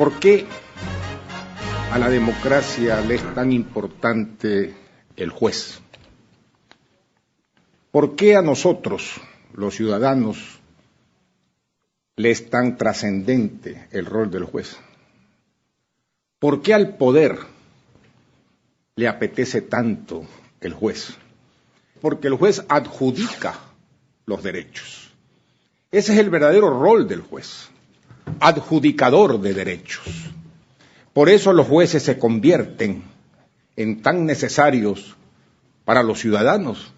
¿Por qué a la democracia le es tan importante el juez? ¿Por qué a nosotros, los ciudadanos, le es tan trascendente el rol del juez? ¿Por qué al poder le apetece tanto el juez? Porque el juez adjudica los derechos. Ese es el verdadero rol del juez, adjudicador de derechos. Por eso los jueces se convierten en tan necesarios para los ciudadanos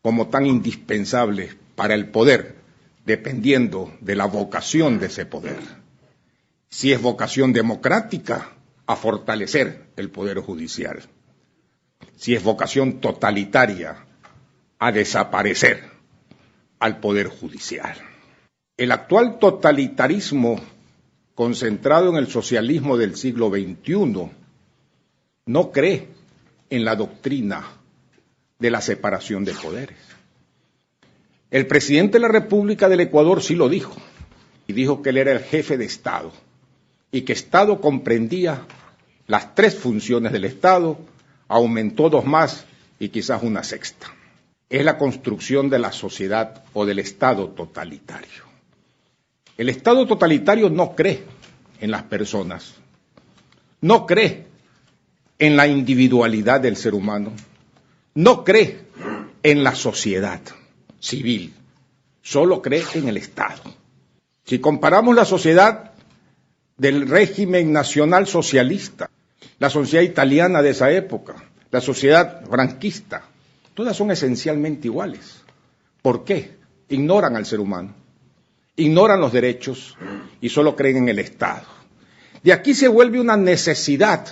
como tan indispensables para el poder, dependiendo de la vocación de ese poder. Si es vocación democrática, a fortalecer el poder judicial. Si es vocación totalitaria, a desaparecer al poder judicial. El actual totalitarismo concentrado en el socialismo del siglo XXI no cree en la doctrina de la separación de poderes. El presidente de la República del Ecuador sí lo dijo, y dijo que él era el jefe de Estado, y que Estado comprendía las 3 funciones del Estado, aumentó 2 más y quizás una sexta. Es la construcción de la sociedad o del Estado totalitario. El Estado totalitario no cree en las personas, no cree en la individualidad del ser humano, no cree en la sociedad civil, solo cree en el Estado. Si comparamos la sociedad del régimen nacional socialista, la sociedad italiana de esa época, la sociedad franquista, todas son esencialmente iguales. ¿Por qué? Ignoran al ser humano, ignoran los derechos y solo creen en el Estado. De aquí se vuelve una necesidad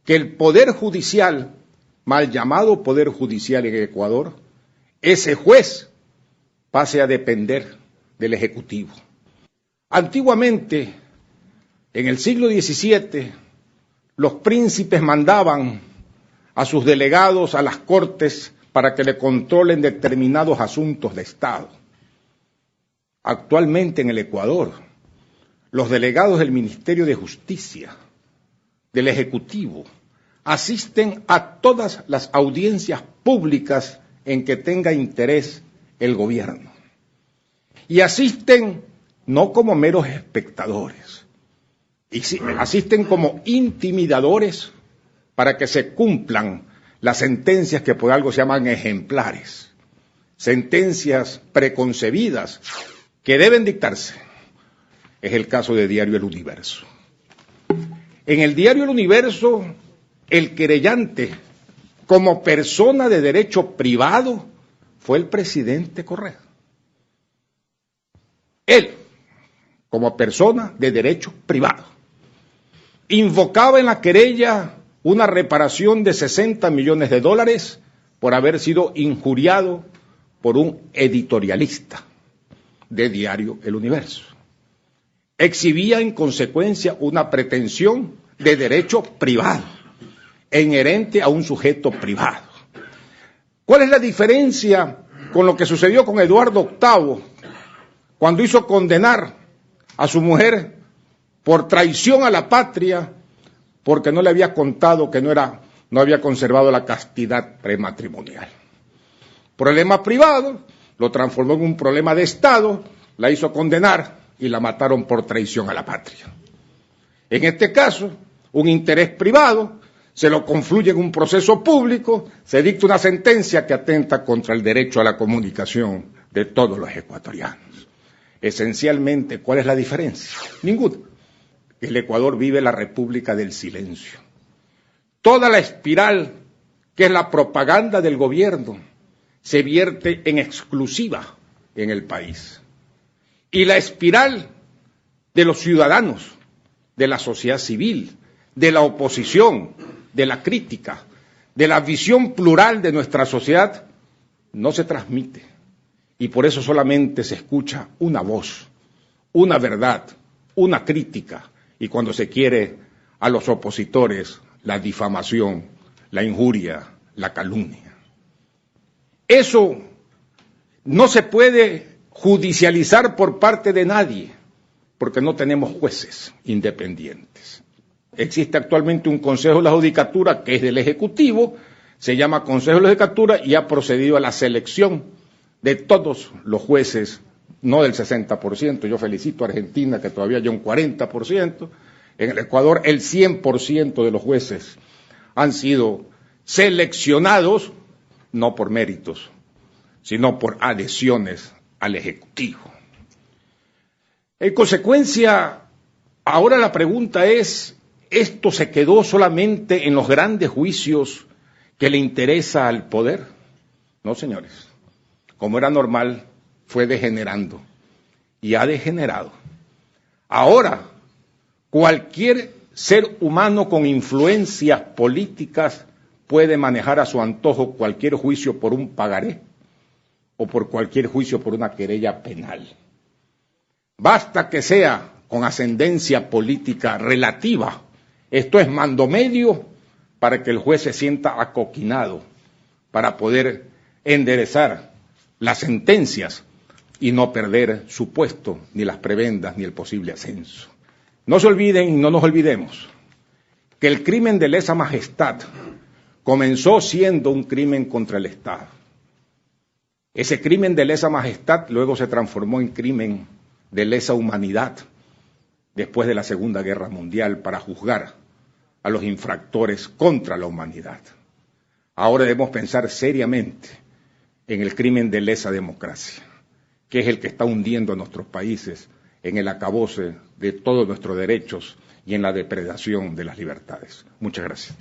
que el Poder Judicial, mal llamado Poder Judicial en Ecuador, ese juez pase a depender del Ejecutivo. Antiguamente, en el siglo XVII, los príncipes mandaban a sus delegados a las cortes para que le controlen determinados asuntos de Estado. Actualmente en el Ecuador, los delegados del Ministerio de Justicia, del Ejecutivo, asisten a todas las audiencias públicas en que tenga interés el gobierno. Y asisten no como meros espectadores, asisten como intimidadores para que se cumplan las sentencias que por algo se llaman ejemplares, sentencias preconcebidas que deben dictarse. Es el caso de Diario El Universo. En el Diario El Universo, el querellante, como persona de derecho privado, fue el presidente Correa. Él, como persona de derecho privado, invocaba en la querella una reparación de $60 millones por haber sido injuriado por un editorialista de Diario El Universo. Exhibía en consecuencia una pretensión de derecho privado, inherente a un sujeto privado. ¿Cuál es la diferencia con lo que sucedió con Eduardo VIII cuando hizo condenar a su mujer por traición a la patria porque no le había contado que no había conservado la castidad prematrimonial? Problema privado, lo transformó en un problema de Estado, la hizo condenar y la mataron por traición a la patria. En este caso, un interés privado se lo confluye en un proceso público, se dicta una sentencia que atenta contra el derecho a la comunicación de todos los ecuatorianos. Esencialmente, ¿cuál es la diferencia? Ninguna. El Ecuador vive la república del silencio. Toda la espiral, que es la propaganda del gobierno, se vierte en exclusiva en el país. Y la espiral de los ciudadanos, de la sociedad civil, de la oposición, de la crítica, de la visión plural de nuestra sociedad, no se transmite. Y por eso solamente se escucha una voz, una verdad, una crítica, y cuando se quiere a los opositores, la difamación, la injuria, la calumnia. Eso no se puede judicializar por parte de nadie. porque no tenemos jueces independientes. Existe actualmente un Consejo de la Judicatura que es del Ejecutivo, se llama Consejo de la Judicatura y ha procedido a la selección de todos los jueces, no del 60%, yo felicito a Argentina que todavía hay un 40%, en el Ecuador el 100% de los jueces han sido seleccionados, no por méritos, sino por adhesiones al Ejecutivo. En consecuencia, ahora la pregunta es, ¿esto se quedó solamente en los grandes juicios que le interesa al poder? No, señores. Como era normal, fue degenerando y ha degenerado. Ahora, cualquier ser humano con influencias políticas puede manejar a su antojo cualquier juicio por un pagaré o por cualquier juicio por una querella penal. Basta que sea con ascendencia política relativa. Esto es mando medio para que el juez se sienta acoquinado para poder enderezar las sentencias y no perder su puesto, ni las prebendas, ni el posible ascenso. No se olviden y no nos olvidemos que el crimen de lesa majestad comenzó siendo un crimen contra el Estado. Ese crimen de lesa majestad luego se transformó en crimen de lesa humanidad después de la Segunda Guerra Mundial para juzgar a los infractores contra la humanidad. Ahora debemos pensar seriamente en el crimen de lesa democracia, que es el que está hundiendo a nuestros países en el acabose de todos nuestros derechos y en la depredación de las libertades. Muchas gracias.